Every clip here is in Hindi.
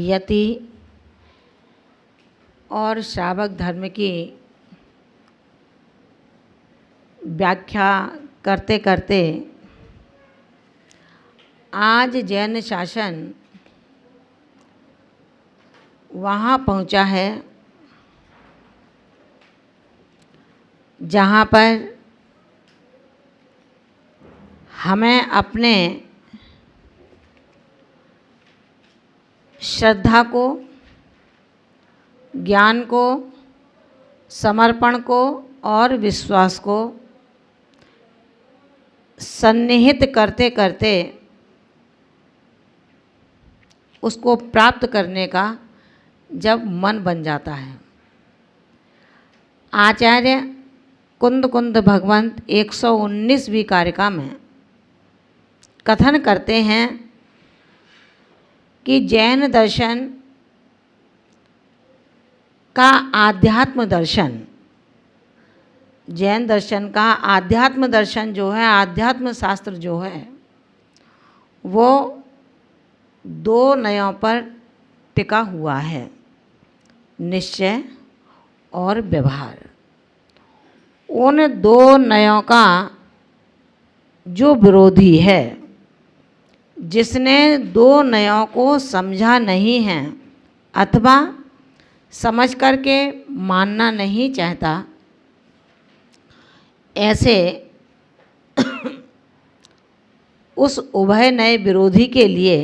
यति और श्रावक धर्म की व्याख्या करते करते आज जैन शासन वहाँ पहुँचा है जहाँ पर हमें अपने श्रद्धा को, ज्ञान को, समर्पण को और विश्वास को सन्निहित करते करते उसको प्राप्त करने का जब मन बन जाता है। आचार्य कुंद कुंद भगवंत 119वीं कारिका में कथन करते हैं कि जैन दर्शन का आध्यात्म दर्शन, जैन दर्शन का आध्यात्म दर्शन जो है, आध्यात्म शास्त्र जो है, वो दो नयों पर टिका हुआ है, निश्चय और व्यवहार। उन दो नयों का जो विरोधी है, जिसने दो नयों को समझा नहीं है अथवा समझ करके मानना नहीं चाहता, ऐसे उस उभय नए विरोधी के लिए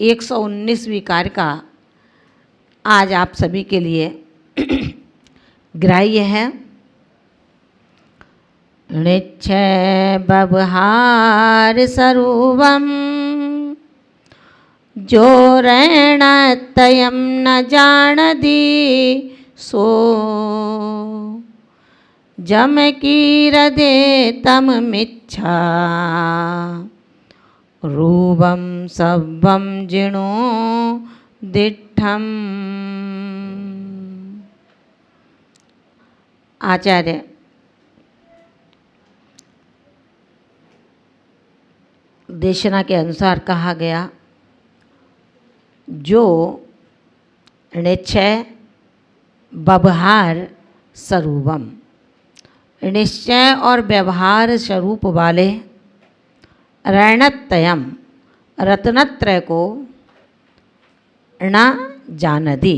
119वीं कारिका आज आप सभी के लिए ग्राह्य है। निश्चय व्यवहार स्वरूपम जो रण तयम न जान दी सो जम की हृदय तम मिच्छा रूपम सब्बम जिणो दिठम। आचार्य देशना के अनुसार कहा गया, जो निश्चय व्यवहार स्वरूपम, निश्चय और व्यवहार स्वरूप वाले रणत्रयम, रत्नत्रय को न जानति,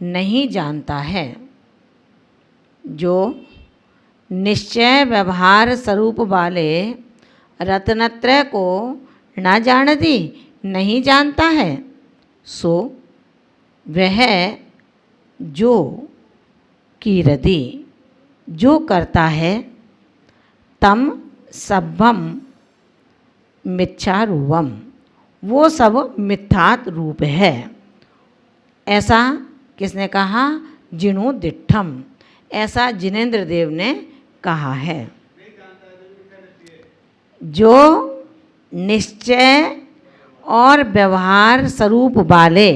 नहीं जानता है। जो निश्चय व्यवहार स्वरूप वाले रत्नत्रय को न जानती, नहीं जानता है, सो वह जो कीरति, जो करता है, तम सब्बम मिथ्यारूपम, वो सब मिथ्यात रूप है। ऐसा किसने कहा? जिणो दिठम, ऐसा जिनेंद्र देव ने कहा है। जो निश्चय और व्यवहार स्वरूप वाले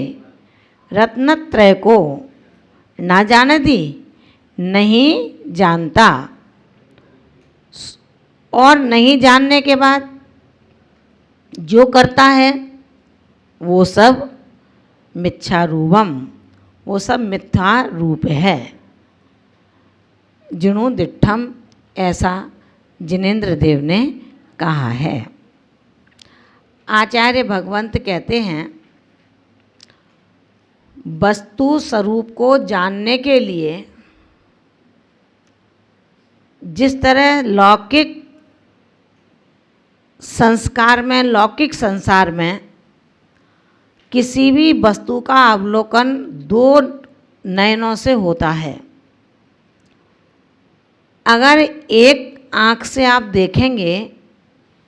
रत्नत्रय को ना जानती, नहीं जानता, और नहीं जानने के बाद जो करता है वो सब मिथ्यारूपम, वो सब मिथ्या रूप है। जिणो दिठम, ऐसा जिनेंद्र देव ने कहा है। आचार्य भगवंत कहते हैं, वस्तु स्वरूप को जानने के लिए जिस तरह लौकिक संस्कार में, लौकिक संसार में किसी भी वस्तु का अवलोकन दो नयनों से होता है। अगर एक आँख से आप देखेंगे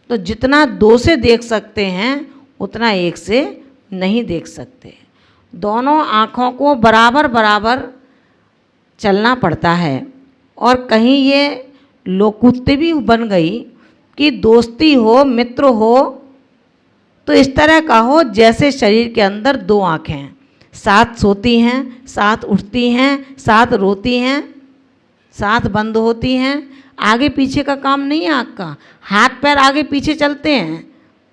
तो जितना दो से देख सकते हैं उतना एक से नहीं देख सकते। दोनों आँखों को बराबर बराबर चलना पड़ता है। और कहीं ये लोकुत्ति भी बन गई कि दोस्ती हो, मित्र हो, तो इस तरह का हो जैसे शरीर के अंदर दो आँखें, साथ सोती हैं, साथ उठती हैं, साथ रोती हैं, साथ बंद होती हैं। आगे पीछे का काम नहीं है आँख का, हाथ पैर आगे पीछे चलते हैं,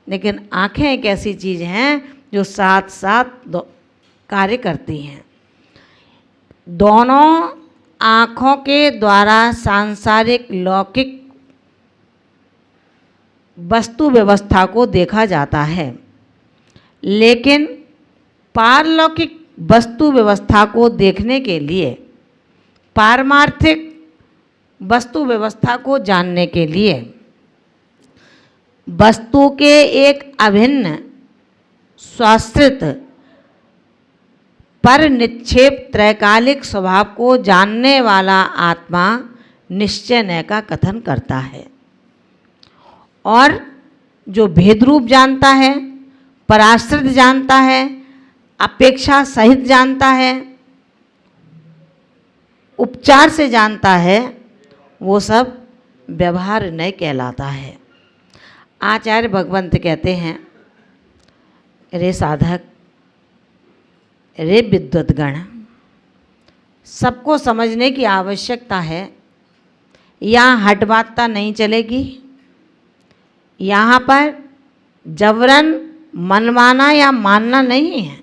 लेकिन आँखें एक ऐसी चीज़ हैं जो साथ साथ कार्य करती हैं। दोनों आँखों के द्वारा सांसारिक लौकिक वस्तु व्यवस्था को देखा जाता है, लेकिन पारलौकिक वस्तु व्यवस्था को देखने के लिए, पारमार्थिक वस्तु व्यवस्था को जानने के लिए वस्तु के एक अभिन्न स्वाश्रित पर निक्षेप त्रैकालिक स्वभाव को जानने वाला आत्मा निश्चय न का कथन करता है। और जो भेद रूप जानता है, पराश्रित जानता है, अपेक्षा सहित जानता है, उपचार से जानता है, वो सब व्यवहार नहीं कहलाता है। आचार्य भगवंत कहते हैं, रे साधक, रे विद्वद्गण, सबको समझने की आवश्यकता है। यहाँ हटबाता नहीं चलेगी। यहाँ पर जबरन मनमाना या मानना नहीं है।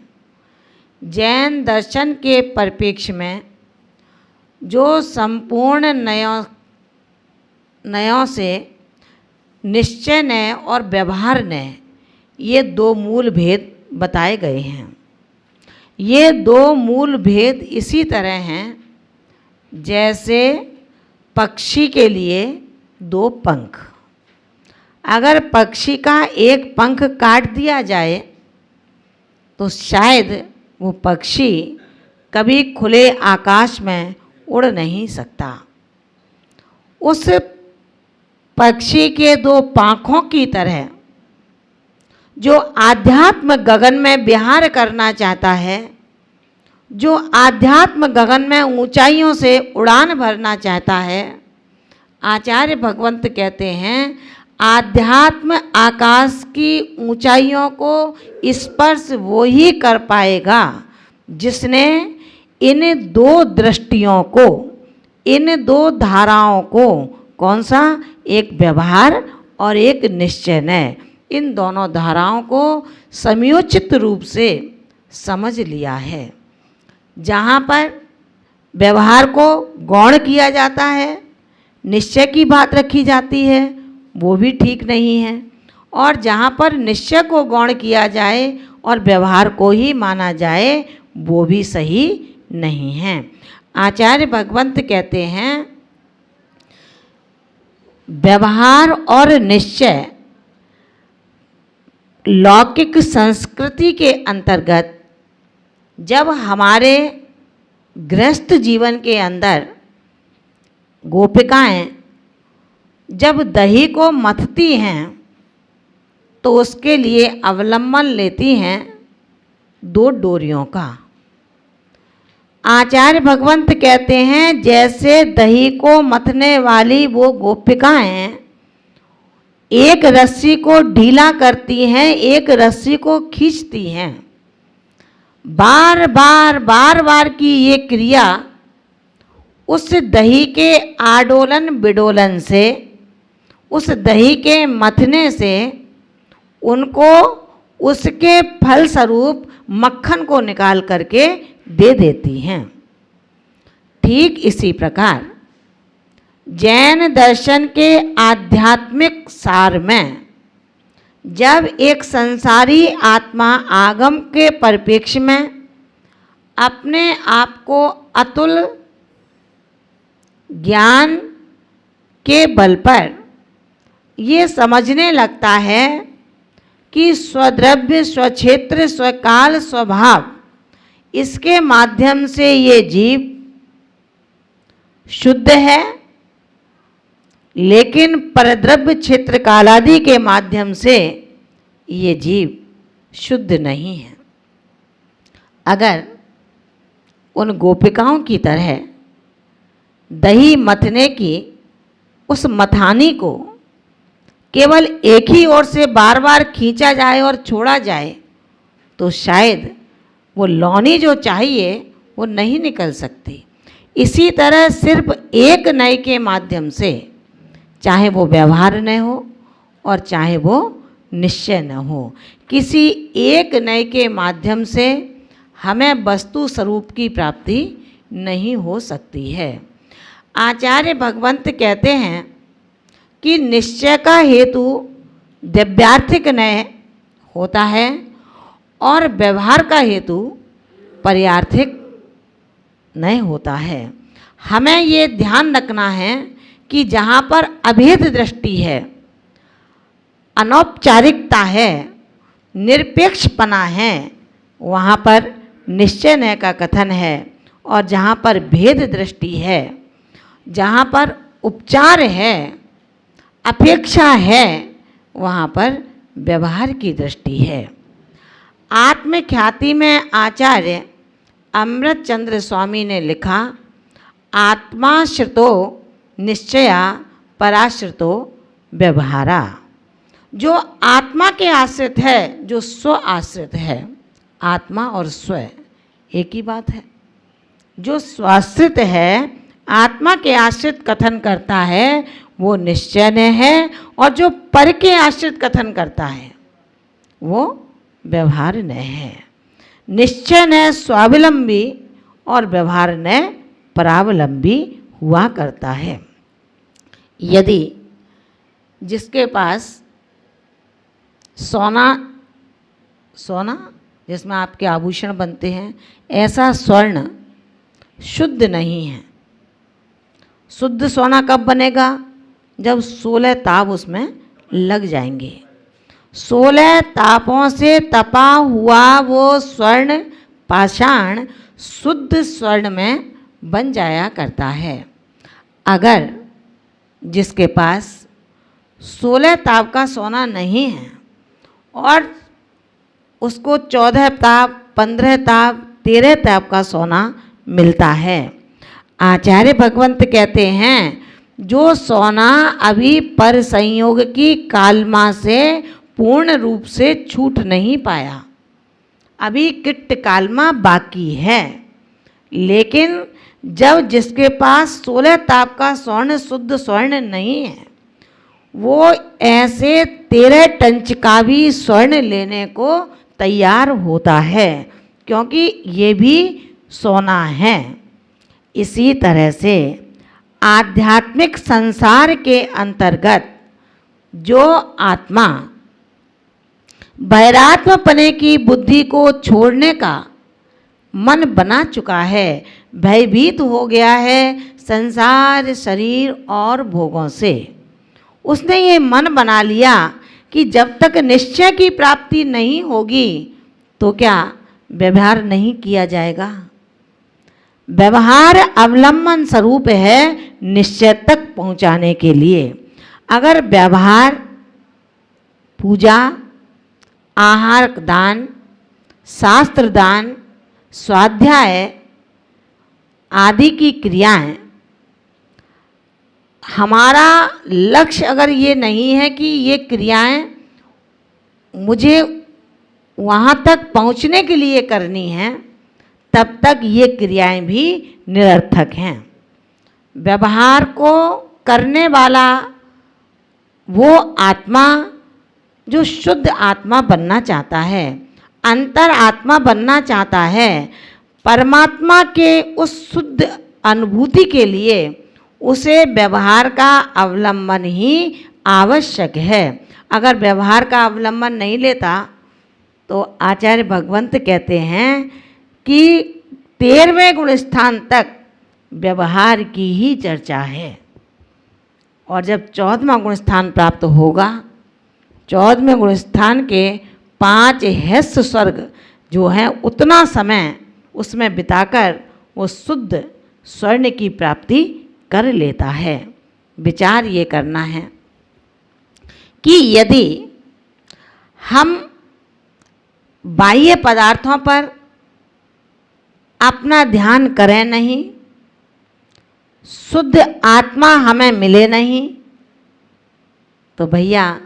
जैन दर्शन के परिप्रेक्ष्य में जो संपूर्ण नयों से निश्चय नय और व्यवहार नय, ये दो मूल भेद बताए गए हैं। ये दो मूल भेद इसी तरह हैं जैसे पक्षी के लिए दो पंख। अगर पक्षी का एक पंख काट दिया जाए तो शायद वो पक्षी कभी खुले आकाश में उड़ नहीं सकता। उस पक्षी के दो पंखों की तरह जो आध्यात्म गगन में विहार करना चाहता है, जो आध्यात्म गगन में ऊंचाइयों से उड़ान भरना चाहता है, आचार्य भगवंत कहते हैं आध्यात्म आकाश की ऊंचाइयों को स्पर्श वो ही कर पाएगा जिसने इन दो दृष्टियों को, इन दो धाराओं को, कौन सा, एक व्यवहार और एक निश्चय नय, इन दोनों धाराओं को समयोचित रूप से समझ लिया है। जहाँ पर व्यवहार को गौण किया जाता है, निश्चय की बात रखी जाती है, वो भी ठीक नहीं है। और जहाँ पर निश्चय को गौण किया जाए और व्यवहार को ही माना जाए, वो भी सही नहीं है। आचार्य भगवंत कहते हैं व्यवहार और निश्चय लौकिक संस्कृति के अंतर्गत जब हमारे गृहस्थ जीवन के अंदर गोपिकाएं जब दही को मथती हैं तो उसके लिए अवलंबन लेती हैं दो डोरियों का। आचार्य भगवंत कहते हैं जैसे दही को मथने वाली वो गोपिकाएं एक रस्सी को ढीला करती हैं, एक रस्सी को खींचती हैं, बार बार की ये क्रिया उस दही के आडोलन बिडोलन से, उस दही के मथने से उनको उसके फलस्वरूप मक्खन को निकाल करके दे देती हैं। ठीक इसी प्रकार जैन दर्शन के आध्यात्मिक सार में जब एक संसारी आत्मा आगम के परिप्रेक्ष्य में अपने आप को अतुल ज्ञान के बल पर ये समझने लगता है कि स्वद्रव्य, स्वक्षेत्र, स्वकाल, स्वभाव, इसके माध्यम से ये जीव शुद्ध है, लेकिन परद्रव्य क्षेत्र कालादि के माध्यम से ये जीव शुद्ध नहीं है। अगर उन गोपिकाओं की तरह दही मथने की उस मथानी को केवल एक ही ओर से बार बार खींचा जाए और छोड़ा जाए तो शायद वो लौनी जो चाहिए वो नहीं निकल सकती। इसी तरह सिर्फ एक नय के माध्यम से, चाहे वो व्यवहार न हो और चाहे वो निश्चय न हो, किसी एक नए के माध्यम से हमें वस्तु स्वरूप की प्राप्ति नहीं हो सकती है। आचार्य भगवंत कहते हैं कि निश्चय का हेतु दिव्यार्थिक नय होता है और व्यवहार का हेतु पर्यार्थिक नय होता है। हमें ये ध्यान रखना है कि जहाँ पर अभेद दृष्टि है, अनौपचारिकता है, निरपेक्षपना है, वहाँ पर निश्चय नय का कथन है, और जहाँ पर भेद दृष्टि है, जहाँ पर उपचार है, अपेक्षा है, वहाँ पर व्यवहार की दृष्टि है। आत्मख्याति में आचार्य अमृत चंद्र स्वामी ने लिखा, आत्माश्रितो निश्चया पराश्रितो व्यवहारा। जो आत्मा के आश्रित है, जो स्व आश्रित है, आत्मा और स्व एक ही बात है। जो स्वाश्रित है, आत्मा के आश्रित कथन करता है, वो निश्चय नय है, और जो पर के आश्रित कथन करता है वो व्यवहार नय है। निश्चय नय स्वावलंबी और व्यवहार नय परावलंबी हुआ करता है। यदि जिसके पास सोना जिसमें आपके आभूषण बनते हैं, ऐसा स्वर्ण शुद्ध नहीं है। शुद्ध सोना कब बनेगा? जब 16 ताप उसमें लग जाएंगे। 16 तापों से तपा हुआ वो स्वर्ण पाषाण शुद्ध स्वर्ण में बन जाया करता है। अगर जिसके पास 16 ताप का सोना नहीं है और उसको 14 ताप, 15 ताप, 13 ताप का सोना मिलता है, आचार्य भगवंत कहते हैं जो सोना अभी पर संयोग की कालमा से पूर्ण रूप से छूट नहीं पाया, अभी किट्ट कालमा बाकी है, लेकिन जब जिसके पास 16 ताप का स्वर्ण शुद्ध स्वर्ण नहीं है, वो ऐसे 13 टंच का भी स्वर्ण लेने को तैयार होता है, क्योंकि ये भी सोना है। इसी तरह से आध्यात्मिक संसार के अंतर्गत जो आत्मा वैरात्मपने की बुद्धि को छोड़ने का मन बना चुका है, भयभीत हो गया है संसार, शरीर और भोगों से, उसने ये मन बना लिया कि जब तक निश्चय की प्राप्ति नहीं होगी तो क्या व्यवहार नहीं किया जाएगा। व्यवहार अवलंबन स्वरूप है निश्चय तक पहुंचाने के लिए। अगर व्यवहार, पूजा, आहार दान, शास्त्र दान, स्वाध्याय आदि की क्रियाएं, हमारा लक्ष्य अगर ये नहीं है कि ये क्रियाएं मुझे वहाँ तक पहुँचने के लिए करनी हैं, तब तक ये क्रियाएं भी निरर्थक हैं। व्यवहार को करने वाला वो आत्मा जो शुद्ध आत्मा बनना चाहता है, अंतर आत्मा बनना चाहता है, परमात्मा के उस शुद्ध अनुभूति के लिए उसे व्यवहार का अवलंबन ही आवश्यक है। अगर व्यवहार का अवलंबन नहीं लेता तो आचार्य भगवंत कहते हैं कि 13वें गुण स्थान तक व्यवहार की ही चर्चा है, और जब 14वां गुण स्थान प्राप्त होगा, 14वें गुण स्थान के 5 हेस स्वर्ग जो हैं, उतना समय उसमें बिताकर वो शुद्ध स्वर्ण की प्राप्ति कर लेता है। विचार ये करना है कि यदि हम बाह्य पदार्थों पर अपना ध्यान करें नहीं, शुद्ध आत्मा हमें मिले नहीं, तो भैया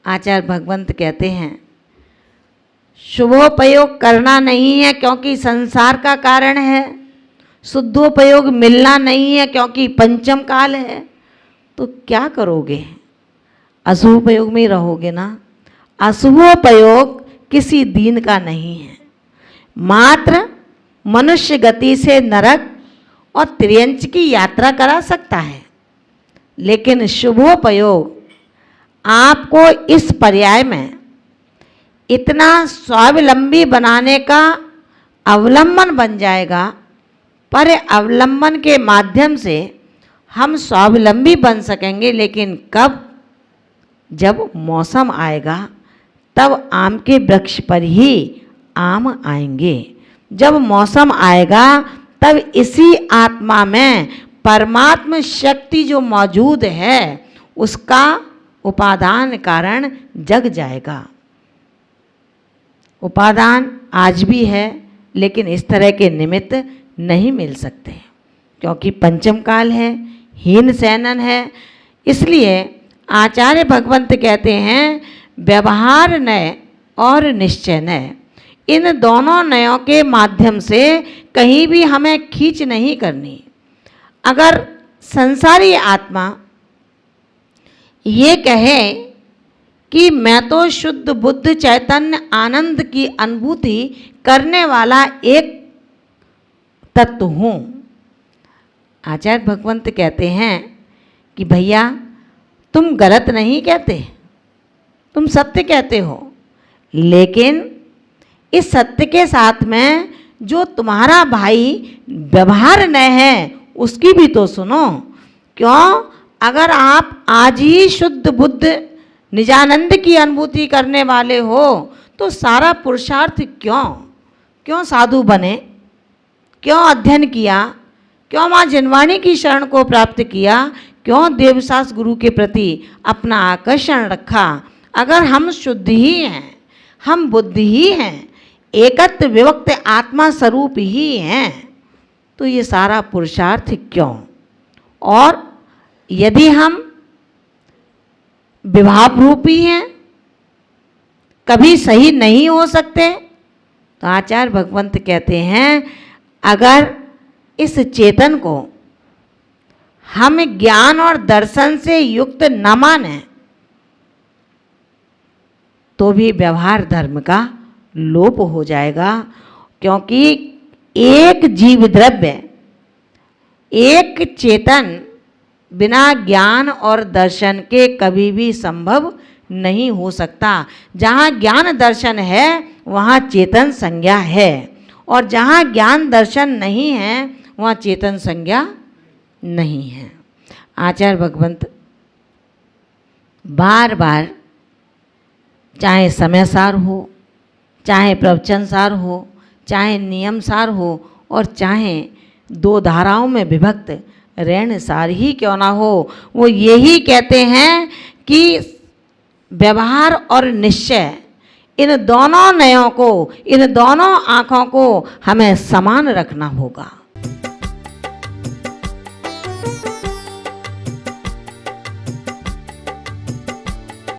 आचार्य भगवंत कहते हैं शुभोपयोग करना नहीं है क्योंकि संसार का कारण है, शुद्धोपयोग मिलना नहीं है क्योंकि पंचम काल है, तो क्या करोगे? अशुभोपयोग में ही रहोगे ना। अशुभोपयोग किसी दीन का नहीं है। मात्र मनुष्य गति से नरक और त्रियंच की यात्रा करा सकता है, लेकिन शुभोपयोग आपको इस पर्याय में इतना स्वावलंबी बनाने का अवलंबन बन जाएगा। पर अवलंबन के माध्यम से हम स्वावलंबी बन सकेंगे, लेकिन कब? जब मौसम आएगा तब आम के वृक्ष पर ही आम आएंगे। जब मौसम आएगा तब इसी आत्मा में परमात्म शक्ति जो मौजूद है उसका उपादान कारण जग जाएगा। उपादान आज भी है, लेकिन इस तरह के निमित्त नहीं मिल सकते, क्योंकि पंचम काल है, हीन सैनन है। इसलिए आचार्य भगवंत कहते हैं व्यवहार नय और निश्चय नय, इन दोनों नयों के माध्यम से कहीं भी हमें खींच नहीं करनी। अगर संसारी आत्मा ये कहे कि मैं तो शुद्ध बुद्ध चैतन्य आनंद की अनुभूति करने वाला एक तत्व हूँ, आचार्य भगवंत कहते हैं कि भैया तुम गलत नहीं कहते, तुम सत्य कहते हो, लेकिन इस सत्य के साथ में जो तुम्हारा भाई व्यवहार न है उसकी भी तो सुनो। क्यों? अगर आप आज ही शुद्ध बुद्ध निजानंद की अनुभूति करने वाले हो तो सारा पुरुषार्थ क्यों साधु बने, क्यों अध्ययन किया, क्यों माँ जिनवाणी की शरण को प्राप्त किया, क्यों देवसास गुरु के प्रति अपना आकर्षण रखा? अगर हम शुद्ध ही हैं, हम बुद्ध ही हैं, एकत्व विभक्त आत्मा स्वरूप ही हैं, तो ये सारा पुरुषार्थ क्यों? और यदि हम विभाव रूपी हैं, कभी सही नहीं हो सकते, तो आचार्य भगवंत कहते हैं अगर इस चेतन को हम ज्ञान और दर्शन से युक्त न माने तो भी व्यवहार धर्म का लोप हो जाएगा। क्योंकि एक जीव द्रव्य, एक चेतन बिना ज्ञान और दर्शन के कभी भी संभव नहीं हो सकता। जहाँ ज्ञान दर्शन है वहाँ चेतन संज्ञा है, और जहाँ ज्ञान दर्शन नहीं है वहाँ चेतन संज्ञा नहीं है। आचार्य भगवंत बार बार, चाहे समय सार हो, चाहे प्रवचन सार हो, चाहे नियम सार हो, और चाहे दो धाराओं में विभक्त ऋण सार ही क्यों ना हो, वो यही कहते हैं कि व्यवहार और निश्चय, इन दोनों नयों को, इन दोनों आँखों को हमें समान रखना होगा।